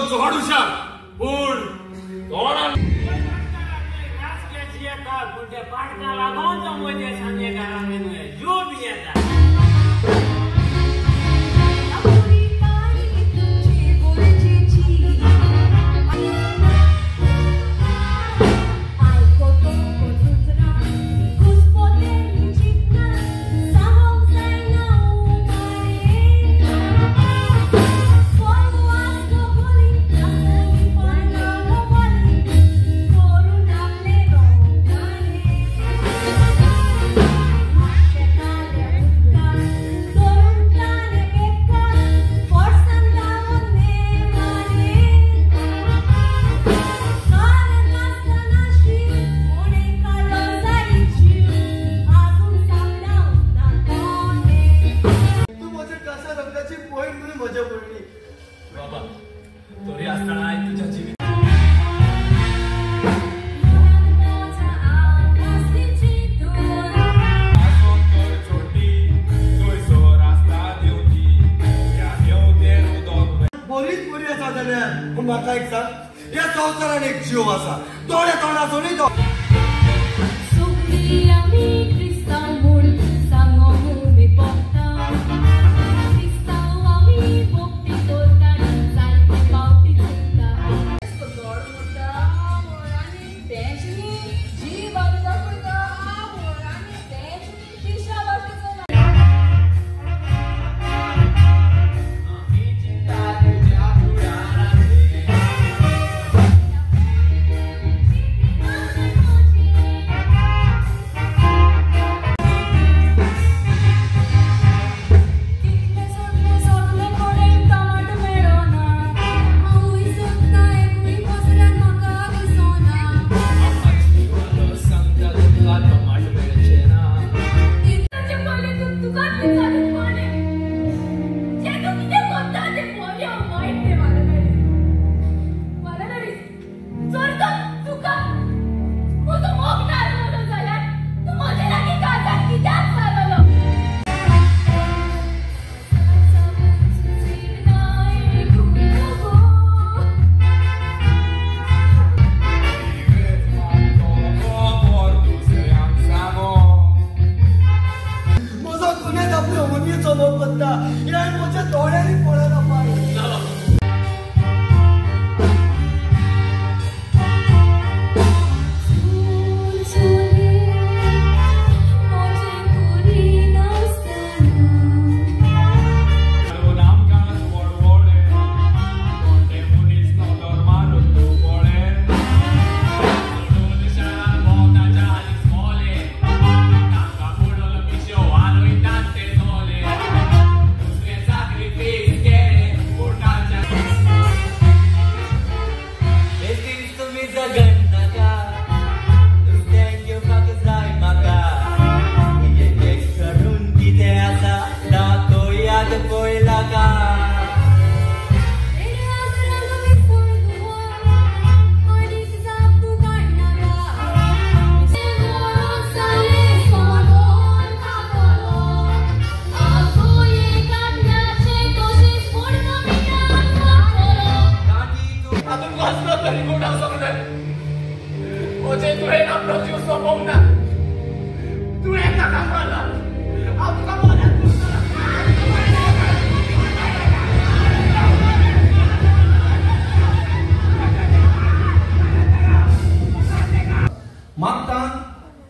चोड हुशार पूण तोंडान नाचक्याची येता पूण त्या पाडका लागून तो मजे सांगे घरान जो बी येता बाबा तोरी असताना तुझ्या जीवित बोलीच बरी आसा जाल्यार पूण म्हाका एक सांग ह्या संवसारान एक जीव आसा थोड्या तोंडाचो न्ही तो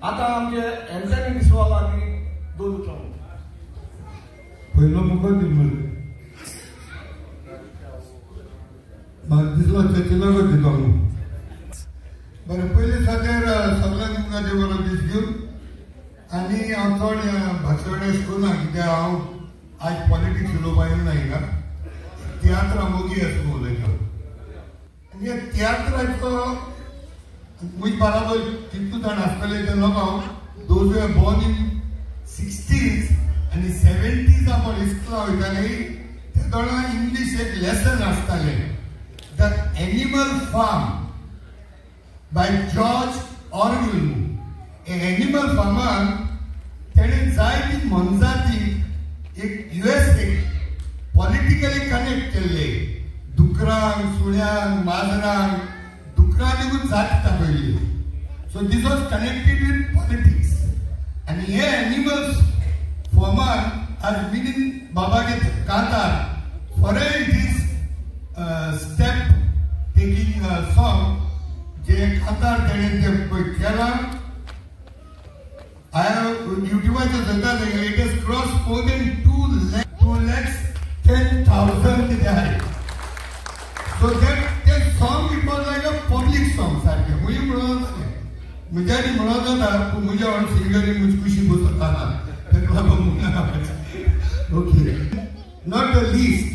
आता आमचे एन्झायटी डिसॉल्व आनी दोन उठाव पहिलो मुखार दिलो म्हाका दिसलो चर्चिनागर दिता म्हणून बरें पयलीं सातेर सगळ्यांक तुमकां देव बरो दीस घेवन आनी हांव चड भाशण अशें करिना कित्याक हांव आयज पॉलिटिक्स उलोवपाक येवना हिंगा तियात्र मोगी अशें उलयता आनी ह्या तियात्राचो मुझ बराबर कितू जाण आसतले ते लोक those were born in 60s आनी 70s आपण इस्कला वयताले ते दोळा इंग्लिश एक लेसन आसताले the animal farm by George Orwell ए एनिमल फार्मान तेणे जायती मनजाती एक यूएस पॉलिटिकली कनेक्ट केल्ले डुकरांक सुण्या कोंबड्यांक माजरांक डुकरांनीकूच जात तापयली. So this was connected with politics आनी हे एनिमल्स फॉर्मान आज मिनीन बाबागे कांतार for it is step taking song जे कांतार तेणें ते पळय केलां. I have YouTube'च्या चलता it has crossed more than 2,10,000 कितें आहाय. So that song it was like a public song सारकें. मुझे म्हणून मुझ्यानी म्हणून जाता पूण मुझ्या वांगडा सिंगरी मुझकुशी बसत आहा. तेका लागून okay not the list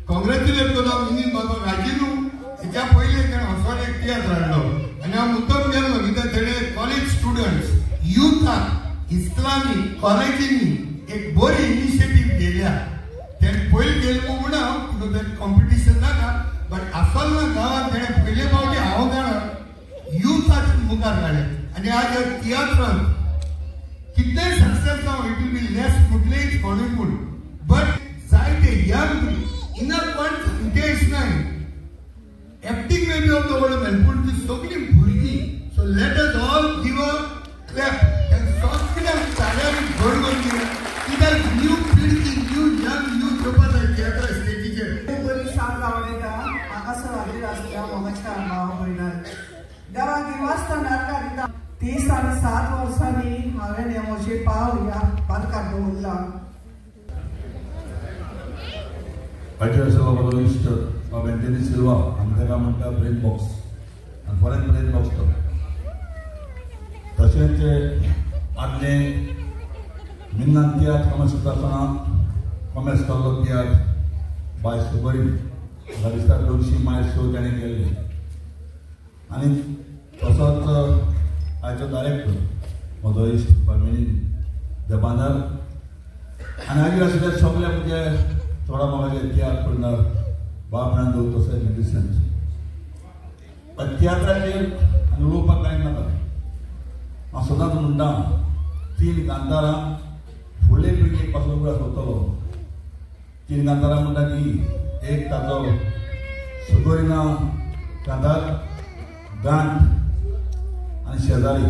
congratulate करता मिनी बाबा राजीनू हेच्या पयलीं ताणें हॉस्वान एक तियात्र हाडलो आनी हांव मुद्दम गेल्लो कित्याक तेणें कॉलेज स्टुडंट्स युथाक इस्लामी कॉलेजींनी एक बरी इनिशिएटीव घेतल्या. तेणें पयलीं गेलो म्हणून हांव तें कॉम्पिटिशन नाका बट आसोलना गांवांत तेणें पयले फावटी हांव जाणा युथाक मुखार काडलें आनी आज ह्या तियात्रांत कितलेंय सक्सेस जावं इट विल बी लेस मुटलेट कोणूय पूण बट जायते यंग इनफ पॉयंट इंटेंस नाय acting may be of the world पूण ती सगळीं भुरगीं. So let us all give a clap end सगळ्यांक ताळ्यांनी भर करून कित्याक न्यू पिढी न्यू यंग न्यू ग्रुपां जाय तियात्रा स्टेजीचेर. बरी शान गावलेता म्हाका सवाली आसल्या मोगाच्या भाव भयणान देवाक वाचता नाटकां दिता 30 आनी 7 वर्सांनी हांवें हे म्हजे पाव ह्या बालकाक दवरला. Patriot Salvador Easter of Anthony Silva, आमकां म्हणटा ब्रेन बॉक्स आनी फॉरेन ब्रेन बॉक्स तो तशेंच आदले मिन्नान तियात्र कॉमर्स करताना कॉमर्स केल्लो तियात्र बाय सुबैन म्हाका दिसता 200 मायल शो ताणें केल्ले आनी तसोच आयचो डायरेक्टर म्हजो इश्ट परमिनीन देबांदर आनी हाजीर आशिल्ले सगळे म्हणजे थोडा म्हाका तियात्र करणार बापणान दवरता तशें म्युजिशन्स पण तियात्राचेर आनी उलोवपाक कांय नाका. हांव सदांच म्हणटा 3 गांधारां फुडले पिळगेक पासून वतलो. 3 गांधारां म्हणटा की एक ताचो सुगोरिना कांतार गांठ आनी शेजारी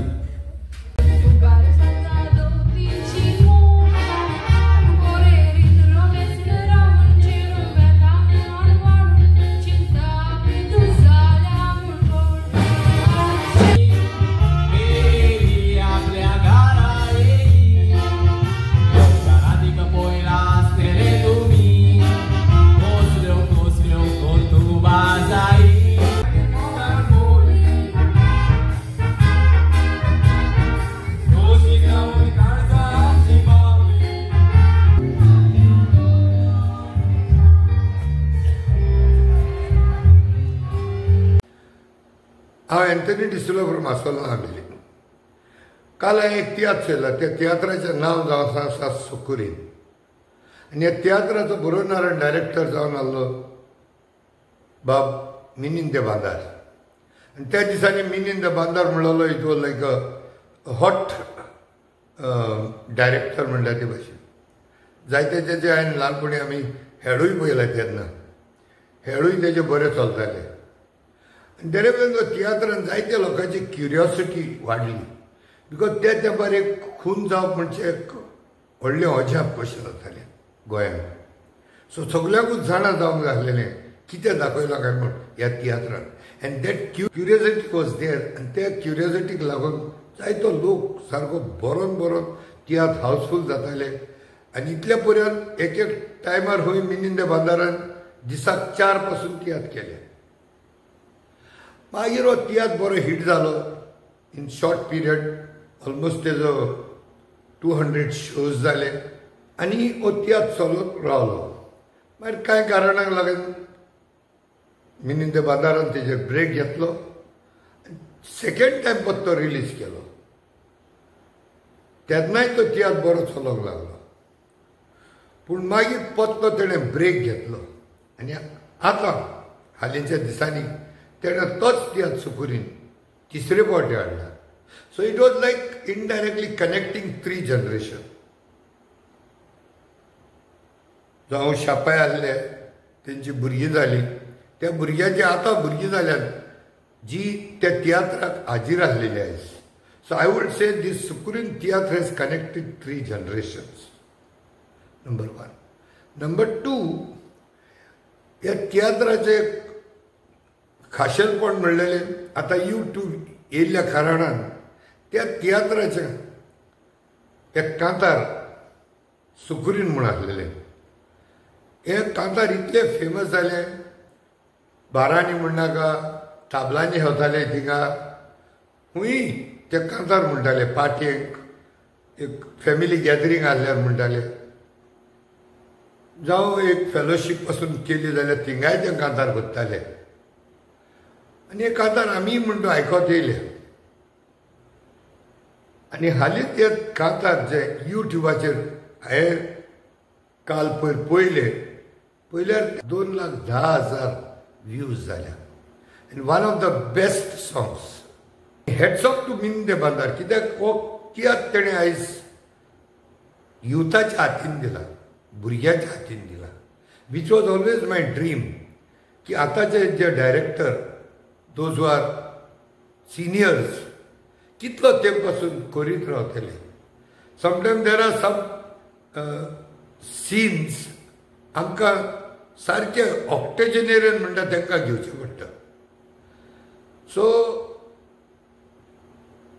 हांव एंथनी डिसिल्वा फ्रॉम आसोला आमिली. काल हांवें एक तियात्र चयला त्या तियात्राचें नांव जावन आसा सुकुरीन आनी ह्या तियात्राचो बरोवणार आनी डायरेक्टर जावन आहलो बाब मिनीन देबांदार. आनी त्या दिसांनी मिनीन देबांदार म्हणलेलो it was like a hot director म्हणटा ते भाशेन. जायते तेजे हांवें ल्हानपणी आमी हेडूय पळयला तेन्ना हेडूय तेजे बरें चलताले. आनी तेणे तियात्रान जायत्या लोकांची क्युरियोसिटी वाडली बिकॉज त्या तेंपार एक खून जावप म्हणजे एक व्हडलें अजाप कशें जातालें गोंयांत. सो सगळ्यांकूच जाणा जावंक जाय आसलेलें कितें दाखयलां काय म्हूण ह्या तियात्रान and that curiosity was there आनी त्या क्युरियोसिटीक लागून जायतो लोक सारको बरोवन बरोवन तियात्र हावसफूल जाताले. आनी इतल्या पर्यंत एक टायमार खंय मिनीन देबांदारान दिसाक 4 पासून तियात्र केले. मागीर हो तियात्र बरो हिट जालो इन शॉर्ट पिरियड ऑलमोस्ट तेजो 200 शोज जाले आनी हो तियात्र चलत रावलो. मागीर कांय कारणांक लागून मिनीन देबांदारान तेजेर ब्रेक घेतलो. सेकेंड टायम परत तो रिलीज केलो. तेन्नाय तो तियात्र बरो चलोंक लागलो पूण मागीर परत तो तेणें ब्रेक घेतलो आनी आतां हालींच्या दिसांनी तेणें तोच तियात्र सुकुरीन 3रे फावटी हाडला. So it was like indirectly connecting 3 generation. जावं शापाय आहले तेंची भुरगीं जालीं त्या भुरग्यांची आतां भुरगीं जाल्यात जी त्या तियात्राक हाजीर आसलेली आयज. So I would say this Sukurin tiatr has connected 3 generations. Number 1. Number 2, ह्या तियात्राचे खाशेलपण म्हणलेलें आतां यूट्यूब येयल्ल्या कारणान त्या तियात्राचे एक कांतार सुकुरीन म्हूण आसलेलें. हे कांतार इतले फेमस जाले, बारांनी म्हणनाका, ताबलांनी होताले थिंगा, खूंय ते कांतार म्हणटाले. पाटयेक एक फॅमिली गॅदरींग आसल्यार म्हणटाले, जावं एक फेलोशीप पासून केली जाल्यार थिंगाय ते कांतार करताले. आनी हे कांतार आमी म्हणटा आयकत येयले. आनी हालींच हे कांतार जे युट्यूबाचेर हांवें काल पयल्यार 2,10,000 व्ह्यूज जाल्या. आनी one of the best songs. Heads off to मिंदे बांदार, कित्याक हो तियात्र तेणें आयज युथाच्या हातीन दिला, भुरग्यांच्या हातीन दिला. Which was always my dream की आतांचे जे डायरेक्टर, दोज आर सिनियर्स, कितलो तेंप पासून करीत रावतले. Sometime there are some scenes आमकां सारके ऑक्टेजनेरियन म्हणटा तांकां घेवचे पडटा. सो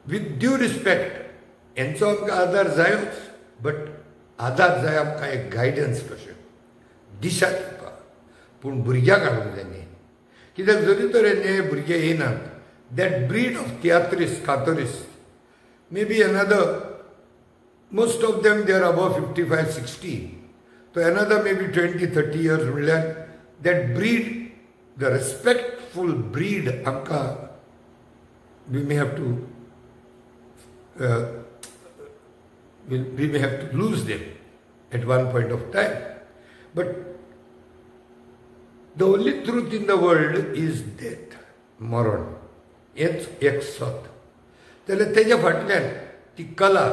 विथ ड्यू रिस्पेक्ट हेंचो आमकां आदार जायोच, बट आदार जाय आमकां एक गायडन्स कशें, दिशा दिवपाक. पूण भुरग्यांक हाडूंक जाय न्ही, कित्याक जरी तरेन हे भुरगे येयनात. That breed of theatrists, cantorists, maybe another, most of them they are above 55, 60. So another maybe 20, 30 years, that breed, the respectful breed, amka, we may have to lose them at one point of time. But the only truth in the world is death, मरण. हेच एक सत. जाल्यार तेज्या फाटल्यान ती कला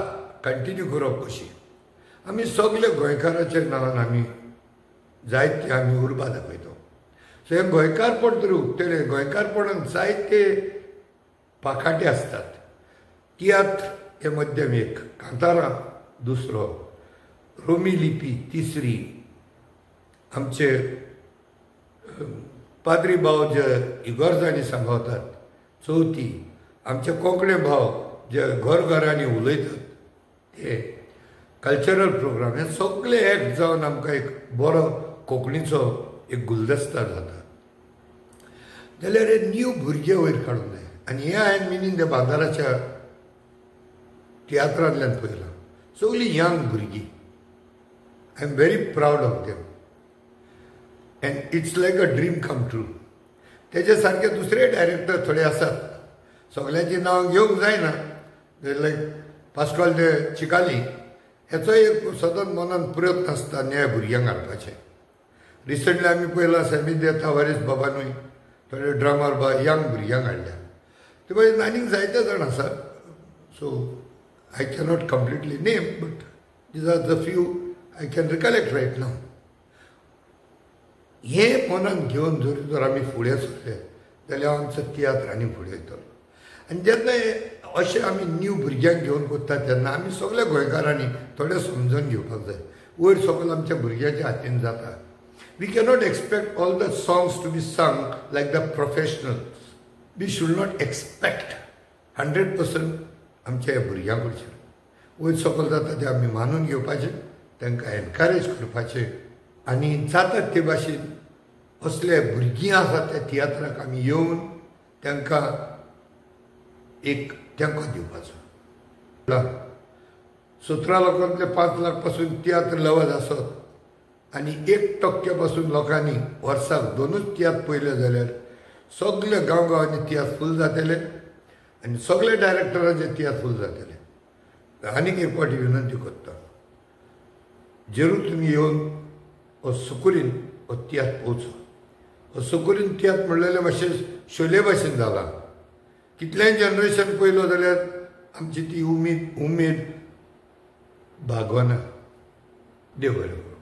continue करप कशी. आमी सगळे गोंयकाराच्या नांवान आमी जायते आमी उर्बा दाखयता. सो हे गोंयकारपण तर उक्तले. गोंयकारपणान जायते पाखाटे आसतात. तियात्र हे मध्यम एक, कांतारां दुसरो, रोमी लिपी तिसरी, आमचे पाद्री भाव जे इगोर्जांनी सांगतात चवथी, आमचे कोंकणी भाव जे घरांनी उलयतात ते, कल्चरल प्रोग्राम, हे सगळे एक जावन आमकां एक बरो कोंकणीचो एक गुलदस्ता जाता. जाल्यार हे न्यू भुरगे वयर काडूंक जाय. आनी हे हांवें मिनींग त्या बांदाराच्या तियात्रांतल्यान पळयलां. सगळीं यंग भुरगीं. I am very proud of them. End it's like a dream come true. तेजे सारके दुसरे डायरेक्टर थोडे आसात, सगळ्यांची नांव घेवंक जायना. लायक पास्कॉल de चिकाली, हेचो एक सतत मनान प्रयत्न आसता नव्या भुरग्यांक हाडपाचे. रिसंटली आमी पळयलां सॅमी दे तावारीस बाबानूय थोडे ड्रामर बा यंग भुरग्यांक हाडल्या. ते भायर आनीक जायते जाण आसात. So I cannot completely name, but these are the few I can recollect right now. हे मनान घेवन जर आमी फुडें सरले जाल्यार आमचो तियात्र आनी फुडें वयतलो. आनी जेन्ना अशें आमी न्यू भुरग्यांक घेवन करता तेन्ना आमी सगळ्या गोंयकारांनी थोडें समजून घेवपाक जाय. वयर सकयल आमच्या भुरग्याच्या हातीन जाता. We cannot expect all the songs to be sung like the professionals. We should not expect 100% आमच्या ह्या भुरग्यां कडच्यान. वयर सकयल जाता तें आमी मानून घेवपाचें, तांकां एनकरेज करपाचें. आनी जाता ते भाशेन असले भुरगीं आसात त्या तियात्राक आमी येवन तांकां एक तेंको दिवपाचो. 17 लोकांतले 5 लाख पासून तियात्र लवज आसत आनी 1% पासून लोकांनी वर्साक 2च तियात्र पळयले जाल्यार सगळे गांवांनी तियात्र फूल जातले आनी सगळे डायरेक्टरांचे तियात्र फूल जातले. आनीक एक फावटी विनंती करता, जरूर तुमी येवन सुकुरीन हो तियात्र पळोवचो. हो सुकुरीन तियात्र म्हणलेले मातशें शोले भाशेन जाला. कितलेंय जनरेशन पळयलो जाल्यार आमची ती उमेद भागवना. देव बरें.